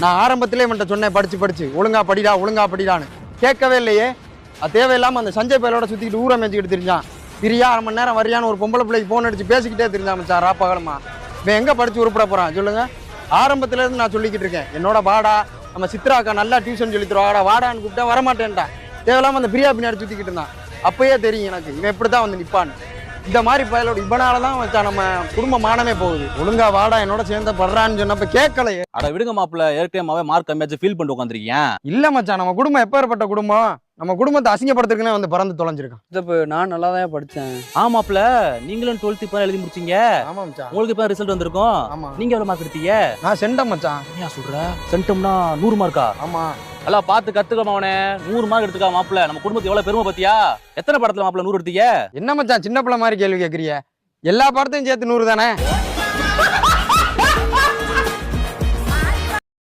நான் ஆரம்பத்திலே இவன்ட்ட சொன்னேன் படிச்சு ஒழுங்கா படிடான்னு கேட்கவே இல்லையே. அது தேவையில்லாமல் அந்த சஞ்சய் பயலோட சுற்றிக்கிட்டு ஊரை மேய்ச்சிக்கிட்டு தெரிஞ்சான். பிரியா 1/2 மணி நேரம் வரியான்னு ஒரு பொம்பளை பிள்ளைக்கு ஃபோன் அடிச்சு பேசிக்கிட்டே தெரிஞ்சான் மச்சான் ராப்பகலமா. இவன் எங்கே படித்து உருப்பட போகிறான் சொல்லுங்க. ஆரம்பத்துலேருந்து நான் சொல்லிக்கிட்டு இருக்கேன், என்னோட வாடா நம்ம சித்ராக்கா நல்லா டியூஷன் சொல்லி தருவாடா வாடான்னு கூப்பிட்டா வரமாட்டேன்ட்டான். தேவையில்லாமல் அந்த பிரியா பின்னாடி சுற்றிக்கிட்டு இருந்தான். அப்பயே தெரியும் எனக்கு இவன் எப்படி தான் வந்து நிற்பான்னு. இந்த மாதிரி பயலோட இவனால தான் வச்சா நம்ம குடும்ப மானமே போகுது. ஒழுங்கா வாடா என்னோட சேர்ந்த படுறான்னு சொன்னப்ப கேட்கலையே. அட விடுங்க மாப்பிள்ள, ஏற்கனவே மார்க் கம்மியாச்சு ஃபீல் பண்ணிட்டு உட்காந்துருக்கீங்க. இல்ல மச்சான், நம்ம குடும்பம் எப்பேற்பட்ட குடும்பம், நம்ம குடும்பத்தை அசிங்கப்படுத்துறதுக்குன்னே வந்து பறந்து தொலைஞ்சிருக்கான். இப்போ நான் நல்லா தான் படித்தேன். ஆமாப்ல, நீங்களும் 12th இப்போ எழுதி முடிச்சீங்க. ஆமா மச்சான். உங்களுக்கு இப்போ ரிசல்ட் வந்திருக்கும். ஆமா. நீங்க எவ்வளவு மார்க் எடுத்தீங்க? நான் சென்டம் மச்சான். ஏன் சொல்ற? சென்டம்னா 100 மார்க்கா? ஆமா. எல்லாம் பார்த்து கத்துக்கமா அவனே. 100 மார்க் எடுத்துக்கா மாப்பிள்ள. நம்ம குடும்பத்துக்கு எவ்வளவு பெருமை பத்தியா? எத்தனை படத்துல மாப்பிள்ள 100 எடுத்தீங்க? என்ன மச்சான் சின்ன பிள்ளை மாதிரி கேள்வி கேட்கறிய? எல்லா படத்தையும் சேர்த்து 100 தானே.